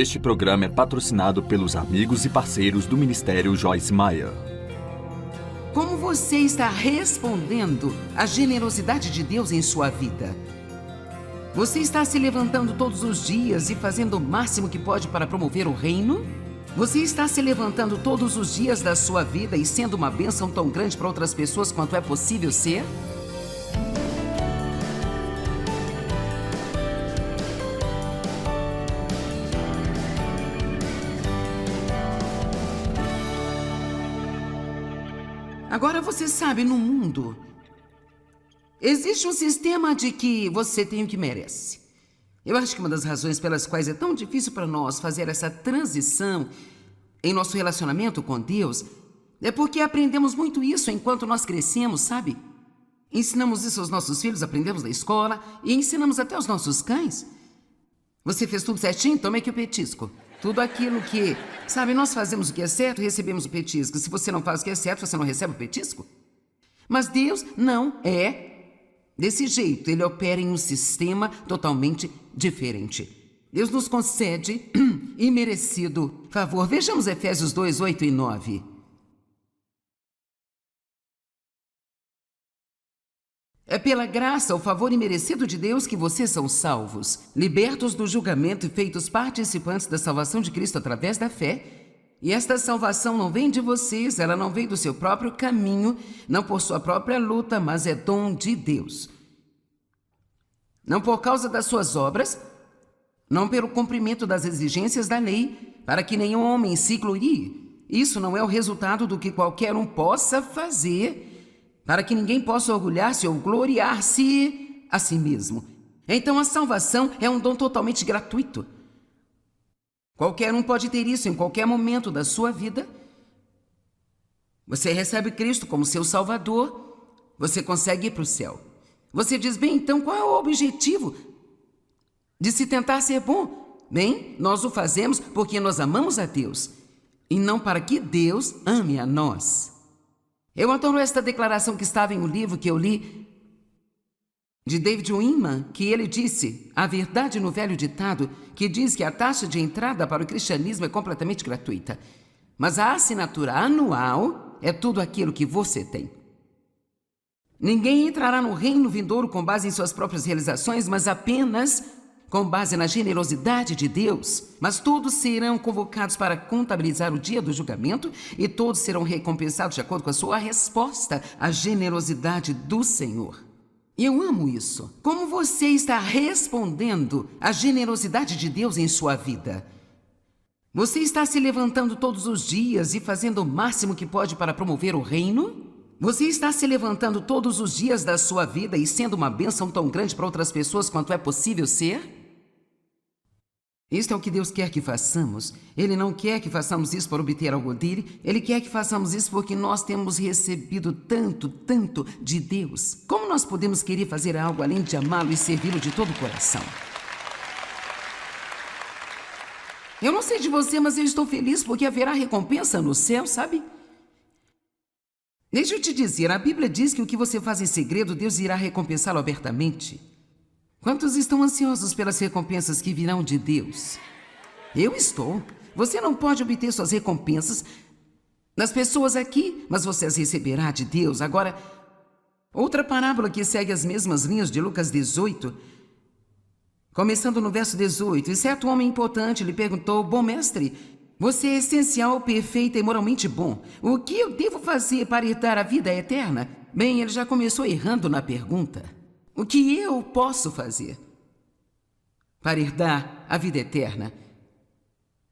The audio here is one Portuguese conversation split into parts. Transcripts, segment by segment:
Este programa é patrocinado pelos amigos e parceiros do Ministério Joyce Meyer. Como você está respondendo à generosidade de Deus em sua vida? Você está se levantando todos os dias e fazendo o máximo que pode para promover o reino? Você está se levantando todos os dias da sua vida e sendo uma bênção tão grande para outras pessoas quanto é possível ser? Agora você sabe, no mundo, existe um sistema de que você tem o que merece. Eu acho que uma das razões pelas quais é tão difícil para nós fazer essa transição em nosso relacionamento com Deus é porque aprendemos muito isso enquanto nós crescemos, sabe? Ensinamos isso aos nossos filhos, aprendemos na escola e ensinamos até aos nossos cães. Você fez tudo certinho? Tome aqui o petisco. Tudo aquilo que... Sabe, nós fazemos o que é certo e recebemos o petisco. Se você não faz o que é certo, você não recebe o petisco. Mas Deus não é desse jeito. Ele opera em um sistema totalmente diferente. Deus nos concede imerecido favor. Vejamos Efésios 2, 8 e 9. É pela graça, o favor imerecido de Deus que vocês são salvos, libertos do julgamento e feitos participantes da salvação de Cristo através da fé. E esta salvação não vem de vocês, ela não vem do seu próprio caminho, não por sua própria luta, mas é dom de Deus. Não por causa das suas obras, não pelo cumprimento das exigências da lei, para que nenhum homem se glorie. Isso não é o resultado do que qualquer um possa fazer, para que ninguém possa orgulhar-se ou gloriar-se a si mesmo. Então a salvação é um dom totalmente gratuito. Qualquer um pode ter isso em qualquer momento da sua vida. Você recebe Cristo como seu Salvador, você consegue ir para o céu. Você diz, bem, então qual é o objetivo de se tentar ser bom? Bem, nós o fazemos porque nós amamos a Deus e não para que Deus ame a nós. Eu adoro esta declaração que estava em um livro que eu li de David Winman, que ele disse a verdade no velho ditado que diz que a taxa de entrada para o cristianismo é completamente gratuita, mas a assinatura anual é tudo aquilo que você tem. Ninguém entrará no reino vindouro com base em suas próprias realizações, mas apenas com base na generosidade de Deus. Mas todos serão convocados para contabilizar o dia do julgamento e todos serão recompensados de acordo com a sua resposta à generosidade do Senhor. E eu amo isso. Como você está respondendo à generosidade de Deus em sua vida? Você está se levantando todos os dias e fazendo o máximo que pode para promover o reino? Você está se levantando todos os dias da sua vida e sendo uma bênção tão grande para outras pessoas quanto é possível ser? Isto é o que Deus quer que façamos. Ele não quer que façamos isso para obter algo dele. Ele quer que façamos isso porque nós temos recebido tanto, tanto de Deus. Como nós podemos querer fazer algo além de amá-lo e servi-lo de todo o coração? Eu não sei de você, mas eu estou feliz porque haverá recompensa no céu, sabe? Deixa eu te dizer, a Bíblia diz que o que você faz em segredo, Deus irá recompensá-lo abertamente. Quantos estão ansiosos pelas recompensas que virão de Deus? Eu estou. Você não pode obter suas recompensas das pessoas aqui, mas você as receberá de Deus. Agora, outra parábola que segue as mesmas linhas de Lucas 18, começando no verso 18. E certo homem importante lhe perguntou, bom mestre, você é essencial, perfeito e moralmente bom. O que eu devo fazer para herdar a vida eterna? Bem, ele já começou errando na pergunta. O que eu posso fazer para herdar a vida eterna?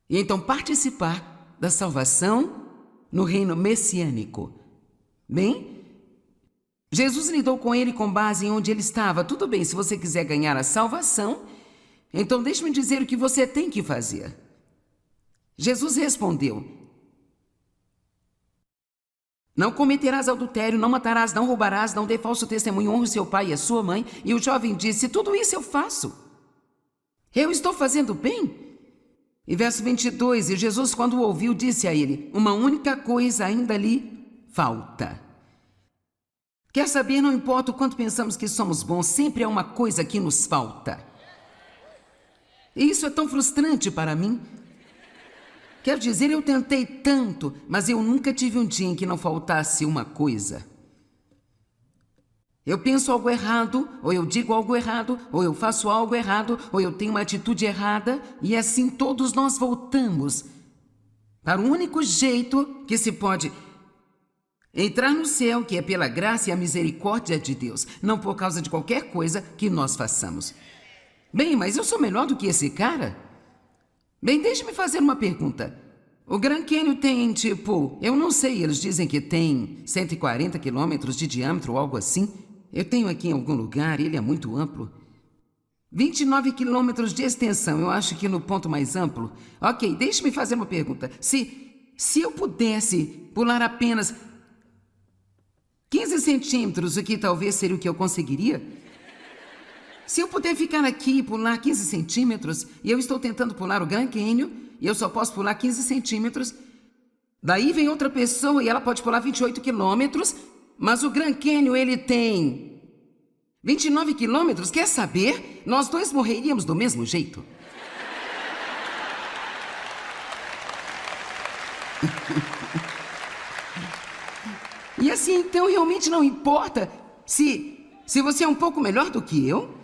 E então participar da salvação no reino messiânico. Bem, Jesus lidou com ele com base em onde ele estava. Tudo bem, se você quiser ganhar a salvação, então deixe-me dizer o que você tem que fazer. Jesus respondeu, não cometerás adultério, não matarás, não roubarás, não dê falso testemunho, honre seu pai e a sua mãe. E o jovem disse, tudo isso eu faço. Eu estou fazendo bem? E verso 22, e Jesus quando o ouviu disse a ele, uma única coisa ainda lhe falta. Quer saber, não importa o quanto pensamos que somos bons, sempre há uma coisa que nos falta. E isso é tão frustrante para mim. Quero dizer, eu tentei tanto, mas eu nunca tive um dia em que não faltasse uma coisa. Eu penso algo errado, ou eu digo algo errado, ou eu faço algo errado, ou eu tenho uma atitude errada, e assim todos nós voltamos para o único jeito que se pode entrar no céu, que é pela graça e a misericórdia de Deus, não por causa de qualquer coisa que nós façamos. Bem, mas eu sou melhor do que esse cara? Bem, deixe-me fazer uma pergunta. O Grand Canyon tem, eu não sei, eles dizem que tem 140 quilômetros de diâmetro ou algo assim. Eu tenho aqui em algum lugar, ele é muito amplo. 29 quilômetros de extensão, eu acho que no ponto mais amplo. Ok, deixe-me fazer uma pergunta. Se eu pudesse pular apenas 15 centímetros, o que talvez seria o que eu conseguiria? Se eu puder ficar aqui e pular 15 centímetros, e eu estou tentando pular o Grand Canyon, e eu só posso pular 15 centímetros, daí vem outra pessoa e ela pode pular 28 quilômetros, mas o Grand Canyon, ele tem 29 quilômetros. Quer saber? Nós dois morreríamos do mesmo jeito. E assim, então, realmente não importa se você é um pouco melhor do que eu,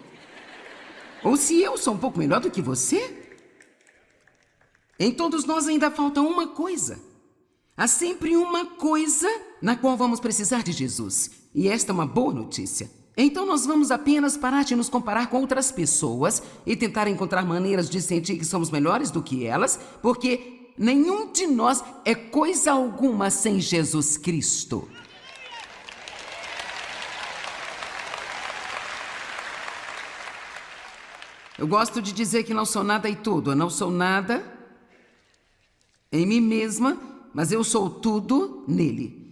ou se eu sou um pouco melhor do que você. Em todos nós ainda falta uma coisa. Há sempre uma coisa na qual vamos precisar de Jesus. E esta é uma boa notícia. Então nós vamos apenas parar de nos comparar com outras pessoas e tentar encontrar maneiras de sentir que somos melhores do que elas, porque nenhum de nós é coisa alguma sem Jesus Cristo. Eu gosto de dizer que não sou nada e tudo. Eu não sou nada em mim mesma, mas eu sou tudo nele.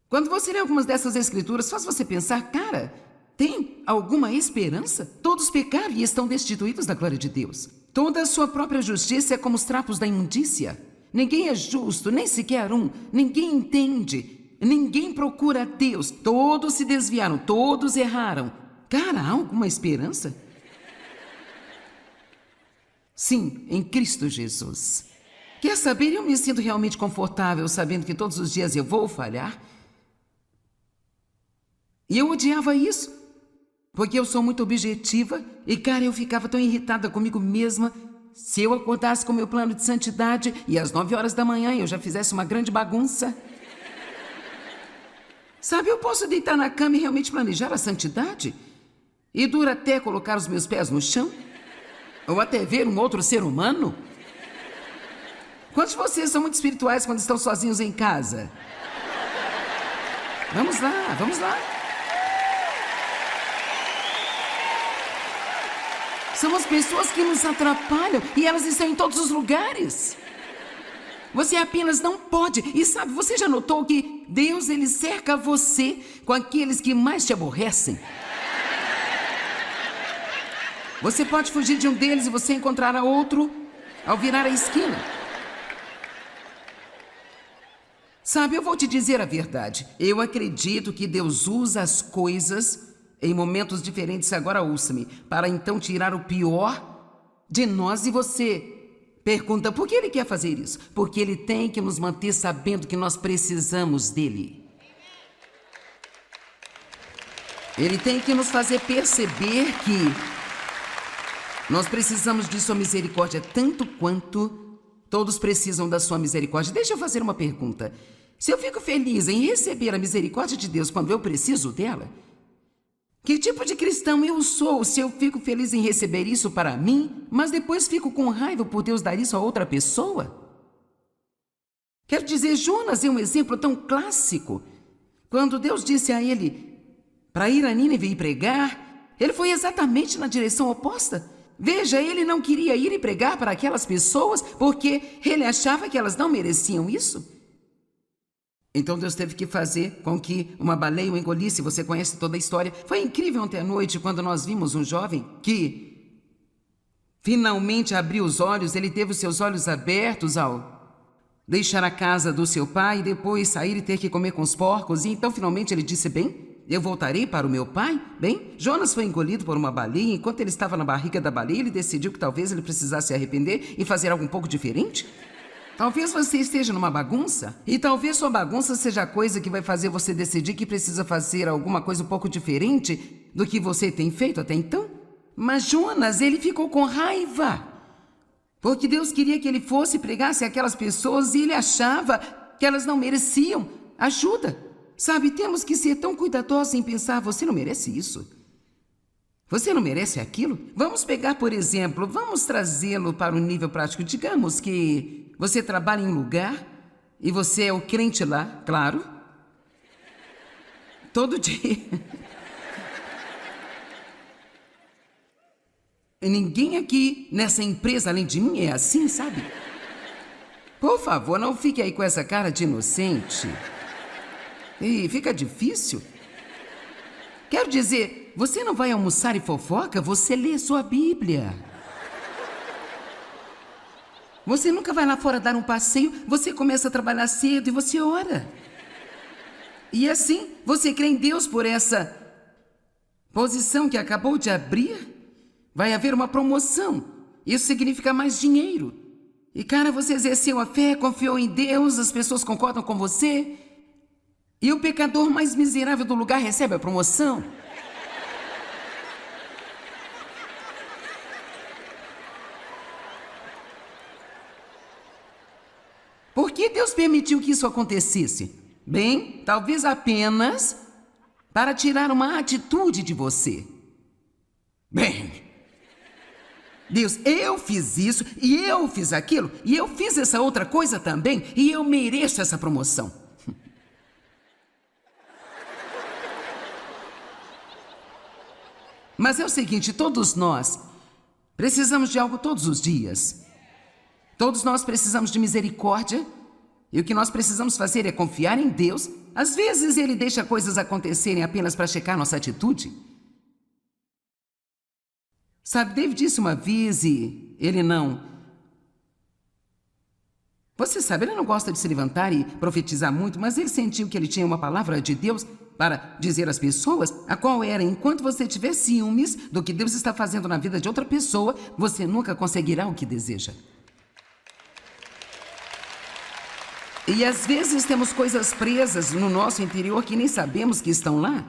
Quando você lê algumas dessas escrituras, faz você pensar, cara, tem alguma esperança? Todos pecaram e estão destituídos da glória de Deus. Toda a sua própria justiça é como os trapos da imundícia. Ninguém é justo, nem sequer um. Ninguém entende. Ninguém procura Deus. Todos se desviaram, todos erraram. Cara, há alguma esperança? Sim, em Cristo Jesus. Quer saber? Eu me sinto realmente confortável sabendo que todos os dias eu vou falhar. E eu odiava isso, porque eu sou muito objetiva e, cara, eu ficava tão irritada comigo mesma se eu acordasse com meu plano de santidade e às 9 horas da manhã eu já fizesse uma grande bagunça. Sabe, eu posso deitar na cama e realmente planejar a santidade e dura até colocar os meus pés no chão ou até ver um outro ser humano. Quantos de vocês são muito espirituais quando estão sozinhos em casa? Vamos lá, vamos lá. São as pessoas que nos atrapalham e elas estão em todos os lugares. Você apenas não pode. E sabe, você já notou que Deus, ele cerca você com aqueles que mais te aborrecem? Você pode fugir de um deles e você encontrará outro ao virar a esquina. Sabe, eu vou te dizer a verdade. Eu acredito que Deus usa as coisas em momentos diferentes, agora ouça-me, para então tirar o pior de nós. E você pergunta, por que ele quer fazer isso? Porque ele tem que nos manter sabendo que nós precisamos dele. Ele tem que nos fazer perceber que nós precisamos de sua misericórdia tanto quanto todos precisam da sua misericórdia. Deixa eu fazer uma pergunta. Se eu fico feliz em receber a misericórdia de Deus quando eu preciso dela, que tipo de cristão eu sou se eu fico feliz em receber isso para mim, mas depois fico com raiva por Deus dar isso a outra pessoa? Quero dizer, Jonas é um exemplo tão clássico. Quando Deus disse a ele para ir a Nínive e pregar, ele foi exatamente na direção oposta. Veja, ele não queria ir e pregar para aquelas pessoas porque ele achava que elas não mereciam isso. Então Deus teve que fazer com que uma baleia o engolisse. Você conhece toda a história. Foi incrível ontem à noite quando nós vimos um jovem que finalmente abriu os olhos. Ele teve os seus olhos abertos ao deixar a casa do seu pai e depois sair e ter que comer com os porcos. E então finalmente ele disse, bem, eu voltarei para o meu pai? Bem, Jonas foi engolido por uma baleia. Enquanto ele estava na barriga da baleia, ele decidiu que talvez ele precisasse se arrepender e fazer algo um pouco diferente. Talvez você esteja numa bagunça e talvez sua bagunça seja a coisa que vai fazer você decidir que precisa fazer alguma coisa um pouco diferente do que você tem feito até então. Mas Jonas, ele ficou com raiva, porque Deus queria que ele fosse e pregasse aquelas pessoas e ele achava que elas não mereciam ajuda. Sabe, temos que ser tão cuidadosos em pensar, você não merece isso. Você não merece aquilo? Vamos pegar, por exemplo, vamos trazê-lo para um nível prático. Digamos que você trabalha em um lugar e você é o crente lá, claro. Todo dia. E ninguém aqui nessa empresa, além de mim, é assim, sabe? Por favor, não fique aí com essa cara de inocente. E fica difícil. Quero dizer, você não vai almoçar e fofoca, você lê sua Bíblia. Você nunca vai lá fora dar um passeio, você começa a trabalhar cedo e você ora. E assim, você crê em Deus por essa posição que acabou de abrir? Vai haver uma promoção. Isso significa mais dinheiro. E cara, você exerceu a fé, confiou em Deus, as pessoas concordam com você. E o pecador mais miserável do lugar recebe a promoção. Por que Deus permitiu que isso acontecesse? Bem, talvez apenas para tirar uma atitude de você. Bem, Deus, eu fiz isso e eu fiz aquilo e eu fiz essa outra coisa também e eu mereço essa promoção. Mas é o seguinte, todos nós precisamos de algo todos os dias. Todos nós precisamos de misericórdia e o que nós precisamos fazer é confiar em Deus. Às vezes Ele deixa coisas acontecerem apenas para checar nossa atitude. Sabe, David disse uma vez e ele não... Você sabe, ele não gosta de se levantar e profetizar muito, mas ele sentiu que ele tinha uma palavra de Deus para dizer às pessoas, a qual era, enquanto você tiver ciúmes do que Deus está fazendo na vida de outra pessoa, você nunca conseguirá o que deseja. E às vezes temos coisas presas no nosso interior que nem sabemos que estão lá.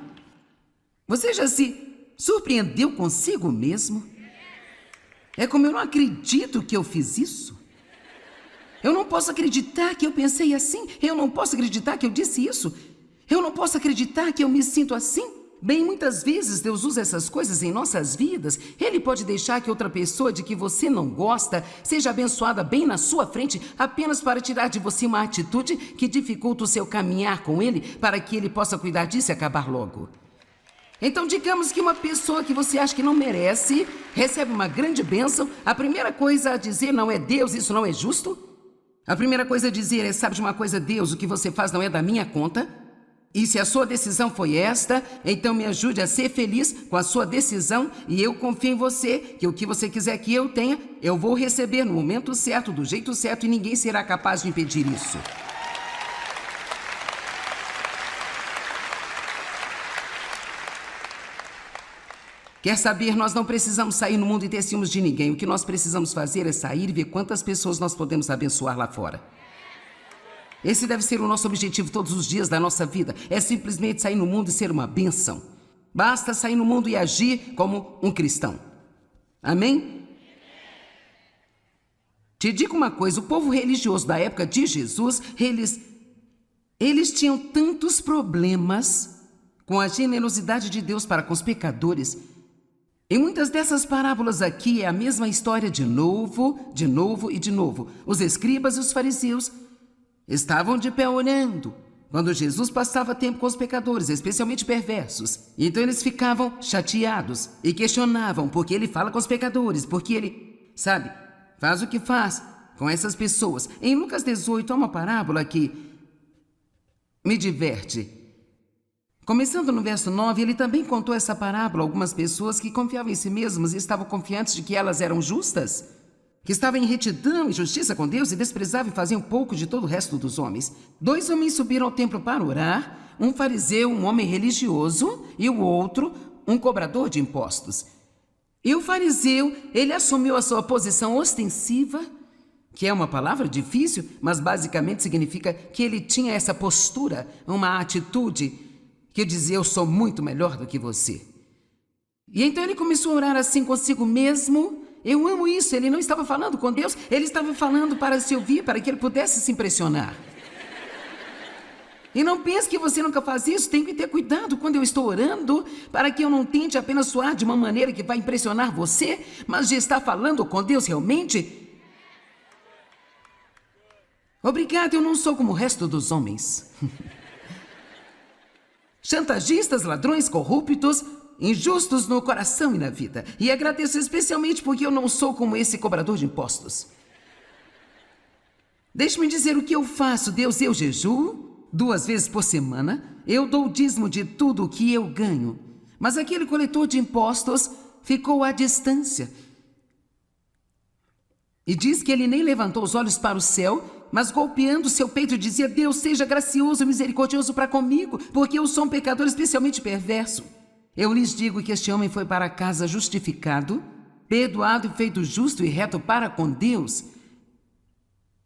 Você já se surpreendeu consigo mesmo? É como eu não acredito que eu fiz isso. Eu não posso acreditar que eu pensei assim. Eu não posso acreditar que eu disse isso. Eu não posso acreditar que eu me sinto assim. Bem, muitas vezes Deus usa essas coisas em nossas vidas. Ele pode deixar que outra pessoa de que você não gosta seja abençoada bem na sua frente apenas para tirar de você uma atitude que dificulta o seu caminhar com Ele para que Ele possa cuidar disso e acabar logo. Então, digamos que uma pessoa que você acha que não merece recebe uma grande bênção. A primeira coisa a dizer não é Deus, isso não é justo. A primeira coisa a dizer é, sabe de uma coisa, Deus, o que você faz não é da minha conta. E se a sua decisão foi esta, então me ajude a ser feliz com a sua decisão e eu confio em você, que o que você quiser que eu tenha, eu vou receber no momento certo, do jeito certo e ninguém será capaz de impedir isso. Quer saber, nós não precisamos sair no mundo e ter ciúmes de ninguém. O que nós precisamos fazer é sair e ver quantas pessoas nós podemos abençoar lá fora. Esse deve ser o nosso objetivo todos os dias da nossa vida. É simplesmente sair no mundo e ser uma bênção. Basta sair no mundo e agir como um cristão. Amém? Te digo uma coisa, o povo religioso da época de Jesus, eles tinham tantos problemas com a generosidade de Deus para com os pecadores. Em muitas dessas parábolas aqui é a mesma história de novo e de novo. Os escribas e os fariseus estavam de pé olhando quando Jesus passava tempo com os pecadores, especialmente perversos. Então eles ficavam chateados e questionavam por que ele fala com os pecadores, porque ele, sabe, faz o que faz com essas pessoas. Em Lucas 18 há uma parábola que me diverte. Começando no verso 9, ele também contou essa parábola a algumas pessoas que confiavam em si mesmas e estavam confiantes de que elas eram justas, que estavam em retidão e justiça com Deus e desprezavam e faziam pouco de todo o resto dos homens. 2 homens subiram ao templo para orar, um fariseu, um homem religioso, e o outro, um cobrador de impostos. E o fariseu, ele assumiu a sua posição ostensiva que é uma palavra difícil, mas basicamente significa que ele tinha essa postura, uma atitude que dizia: eu sou muito melhor do que você. E então ele começou a orar assim consigo mesmo. Eu amo isso. Ele não estava falando com Deus, ele estava falando para se ouvir, para que ele pudesse se impressionar. E não pense que você nunca faz isso. Tem que ter cuidado quando eu estou orando, para que eu não tente apenas soar de uma maneira que vai impressionar você, mas de estar falando com Deus realmente. Obrigado, eu não sou como o resto dos homens. Chantagistas, ladrões, corruptos, injustos no coração e na vida. E agradeço especialmente porque eu não sou como esse cobrador de impostos. Deixe-me dizer o que eu faço, Deus. Eu jejuo 2 vezes por semana. Eu dou o dízimo de tudo o que eu ganho. Mas aquele coletor de impostos ficou à distância. E diz que ele nem levantou os olhos para o céu, mas golpeando seu peito dizia: Deus, seja gracioso e misericordioso para comigo, porque eu sou um pecador especialmente perverso. Eu lhes digo que este homem foi para casa justificado, perdoado e feito justo e reto para com Deus.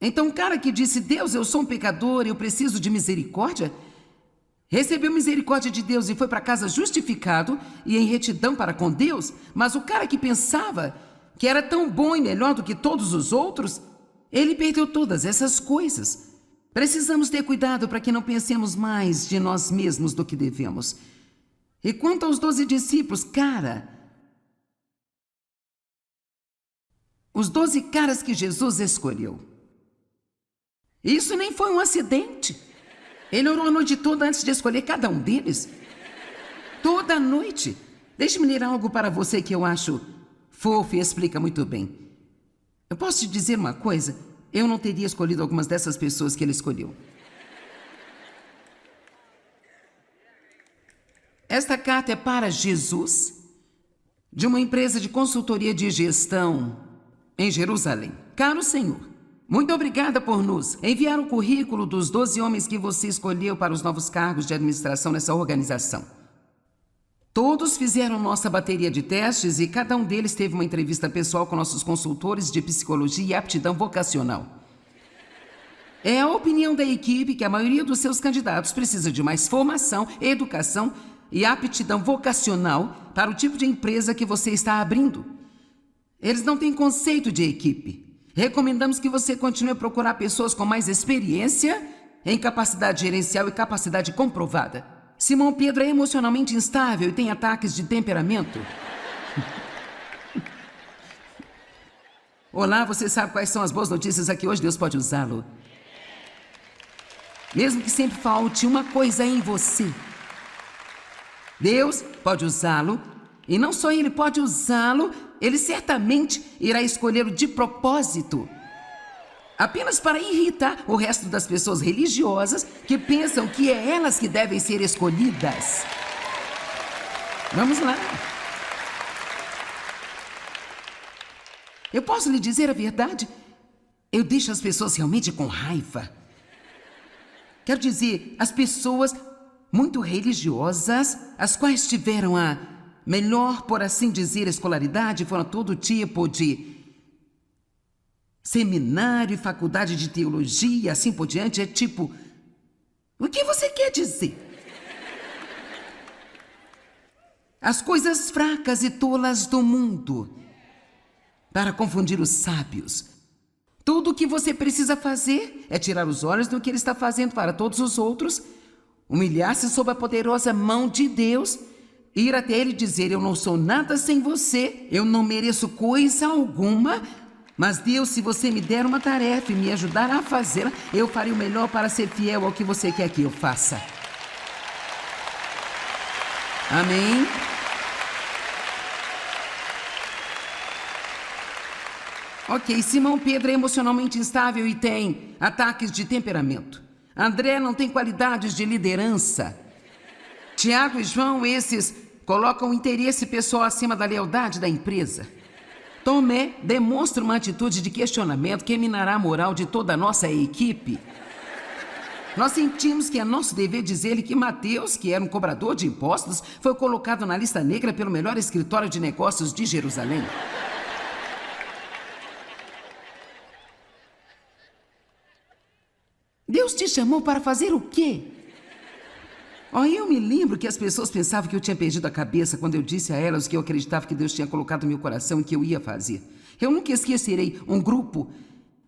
Então o cara que disse: Deus, eu sou um pecador, eu preciso de misericórdia, recebeu misericórdia de Deus e foi para casa justificado e em retidão para com Deus. Mas o cara que pensava que era tão bom e melhor do que todos os outros, ele perdeu todas essas coisas. Precisamos ter cuidado para que não pensemos mais de nós mesmos do que devemos. E quanto aos 12 discípulos, os 12 caras que Jesus escolheu, isso nem foi um acidente. Ele orou a noite toda antes de escolher cada um deles. Toda a noite. Deixe-me ler algo para você que eu acho fofo e explica muito bem. Eu posso te dizer uma coisa? Eu não teria escolhido algumas dessas pessoas que ele escolheu. Esta carta é para Jesus, de uma empresa de consultoria de gestão em Jerusalém. Caro Senhor, muito obrigada por nos enviar o currículo dos 12 homens que você escolheu para os novos cargos de administração nessa organização. Todos fizeram nossa bateria de testes e cada um deles teve uma entrevista pessoal com nossos consultores de psicologia e aptidão vocacional. É a opinião da equipe que a maioria dos seus candidatos precisa de mais formação, educação e aptidão vocacional para o tipo de empresa que você está abrindo. Eles não têm conceito de equipe. Recomendamos que você continue a procurar pessoas com mais experiência em capacidade gerencial e capacidade comprovada. Simão Pedro é emocionalmente instável e tem ataques de temperamento. Olá, você sabe quais são as boas notícias aqui hoje? Deus pode usá-lo. Mesmo que sempre falte uma coisa em você, Deus pode usá-lo. E não só ele pode usá-lo, ele certamente irá escolhê-lo de propósito, apenas para irritar o resto das pessoas religiosas que pensam que é elas que devem ser escolhidas. Vamos lá. Eu posso lhe dizer a verdade? Eu deixo as pessoas realmente com raiva. Quero dizer, as pessoas muito religiosas, as quais tiveram a melhor, por assim dizer, escolaridade, foram todo tipo de seminário, faculdade de teologia, assim por diante. É tipo, o que você quer dizer? As coisas fracas e tolas do mundo, para confundir os sábios. Tudo o que você precisa fazer é tirar os olhos do que ele está fazendo para todos os outros, humilhar-se sob a poderosa mão de Deus, ir até ele e dizer: eu não sou nada sem você, eu não mereço coisa alguma, mas Deus, se você me der uma tarefa e me ajudar a fazê-la, eu farei o melhor para ser fiel ao que você quer que eu faça. Amém? Ok, Simão Pedro é emocionalmente instável e tem ataques de temperamento. André não tem qualidades de liderança. Tiago e João, esses colocam o interesse pessoal acima da lealdade da empresa. Tomé demonstra uma atitude de questionamento que minará a moral de toda a nossa equipe. Nós sentimos que é nosso dever dizer-lhe que Mateus, que era um cobrador de impostos, foi colocado na lista negra pelo melhor escritório de negócios de Jerusalém. te chamou para fazer o quê? Eu me lembro que as pessoas pensavam que eu tinha perdido a cabeça quando eu disse a elas que eu acreditava que Deus tinha colocado no meu coração e que eu ia fazer. Eu nunca esquecerei um grupo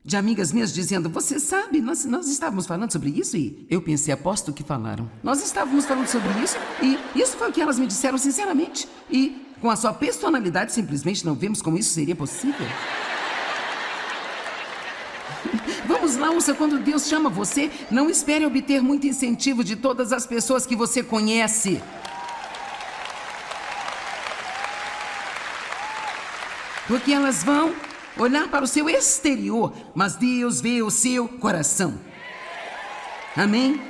de amigas minhas dizendo: você sabe, nós estávamos falando sobre isso e eu pensei, aposto que falaram. Nós estávamos falando sobre isso e isso foi o que elas me disseram sinceramente. E com a sua personalidade simplesmente não vemos como isso seria possível. Vamos lá, Ursa, quando Deus chama você, não espere obter muito incentivo de todas as pessoas que você conhece. Porque elas vão olhar para o seu exterior, mas Deus vê o seu coração. Amém?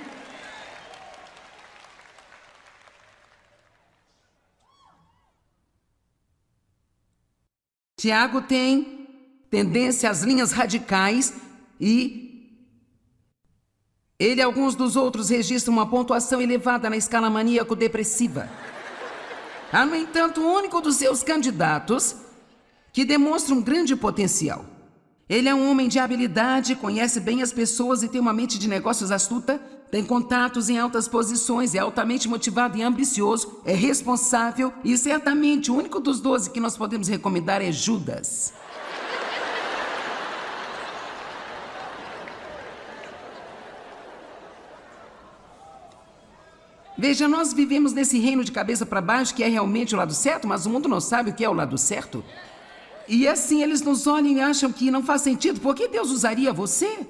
Tiago tem tendência às linhas radicais e ele e alguns dos outros registram uma pontuação elevada na escala maníaco-depressiva. Há, no entanto, o único dos seus candidatos que demonstra um grande potencial. Ele é um homem de habilidade, conhece bem as pessoas e tem uma mente de negócios astuta, tem contatos em altas posições, é altamente motivado e ambicioso, é responsável e certamente o único dos 12 que nós podemos recomendar é Judas. Veja, nós vivemos nesse reino de cabeça para baixo que é realmente o lado certo, mas o mundo não sabe o que é o lado certo. E assim eles nos olham e acham que não faz sentido. Por que Deus usaria você?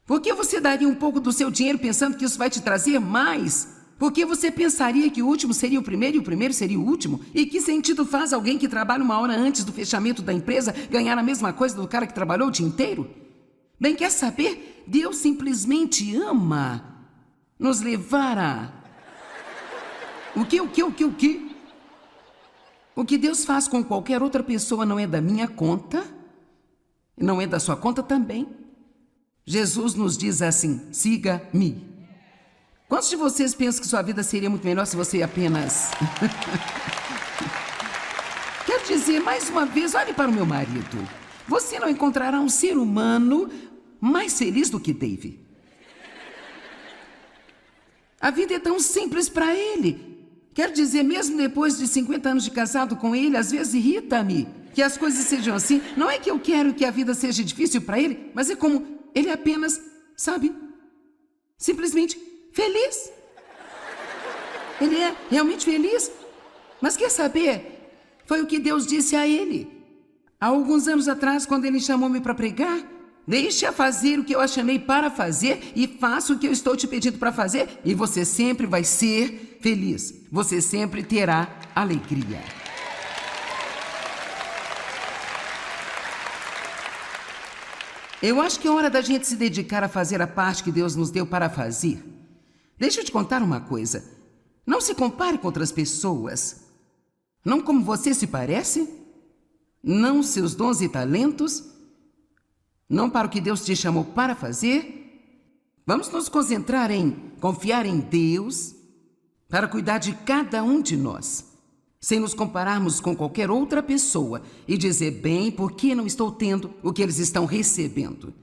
Por que você daria um pouco do seu dinheiro pensando que isso vai te trazer mais? Por que você pensaria que o último seria o primeiro e o primeiro seria o último? E que sentido faz alguém que trabalha uma hora antes do fechamento da empresa ganhar a mesma coisa do cara que trabalhou o dia inteiro? Bem, quer saber? Deus simplesmente ama nos levar a... O quê? O que Deus faz com qualquer outra pessoa não é da minha conta, não é da sua conta também. Jesus nos diz assim: siga-me. Quantos de vocês pensam que sua vida seria muito melhor se você apenas... Quero dizer, mais uma vez, olhe para o meu marido. Você não encontrará um ser humano mais feliz do que Dave. A vida é tão simples para ele. Quero dizer, mesmo depois de 50 anos de casado com ele, às vezes irrita-me que as coisas sejam assim. Não é que eu quero que a vida seja difícil para ele, mas é como ele apenas, sabe, simplesmente feliz. Ele é realmente feliz. Mas quer saber? Foi o que Deus disse a ele. Há alguns anos atrás, quando ele chamou-me para pregar: deixe-a fazer o que eu a chamei para fazer e faça o que eu estou te pedindo para fazer e você sempre vai ser feliz. Você sempre terá alegria. Eu acho que é hora da gente se dedicar a fazer a parte que Deus nos deu para fazer. Deixa eu te contar uma coisa. Não se compare com outras pessoas. Não como você se parece. Não seus dons e talentos. Não para o que Deus te chamou para fazer. Vamos nos concentrar em confiar em Deus para cuidar de cada um de nós, sem nos compararmos com qualquer outra pessoa e dizer: bem, por que não estou tendo o que eles estão recebendo?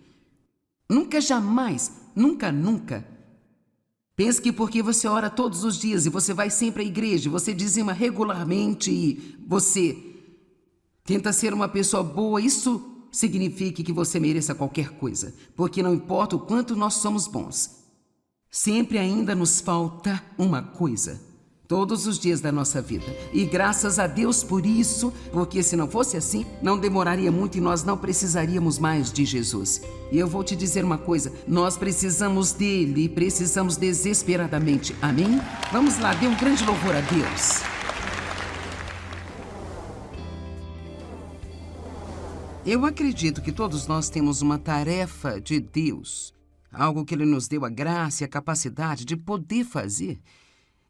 Nunca, jamais, nunca. Pense que porque você ora todos os dias e você vai sempre à igreja, você dizima regularmente e você tenta ser uma pessoa boa, isso signifique que você mereça qualquer coisa, porque não importa o quanto nós somos bons, sempre ainda nos falta uma coisa, todos os dias da nossa vida. E graças a Deus por isso, porque se não fosse assim, não demoraria muito e nós não precisaríamos mais de Jesus. E eu vou te dizer uma coisa, nós precisamos dele e precisamos desesperadamente. Amém? Vamos lá, dê um grande louvor a Deus. Eu acredito que todos nós temos uma tarefa de Deus, algo que Ele nos deu a graça e a capacidade de poder fazer.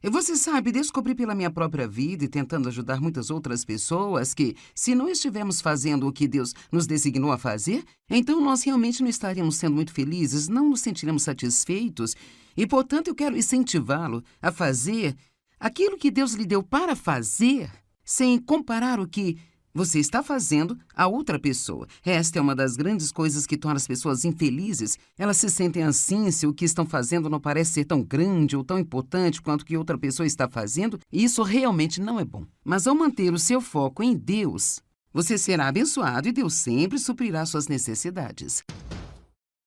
E você sabe, descobri pela minha própria vida e tentando ajudar muitas outras pessoas que, se não estivermos fazendo o que Deus nos designou a fazer, então nós realmente não estaríamos sendo muito felizes, não nos sentiremos satisfeitos. E, portanto, eu quero incentivá-lo a fazer aquilo que Deus lhe deu para fazer, sem comparar o que você está fazendo a outra pessoa. Esta é uma das grandes coisas que torna as pessoas infelizes. Elas se sentem assim se o que estão fazendo não parece ser tão grande ou tão importante quanto o que outra pessoa está fazendo, e isso realmente não é bom. Mas ao manter o seu foco em Deus, você será abençoado e Deus sempre suprirá suas necessidades.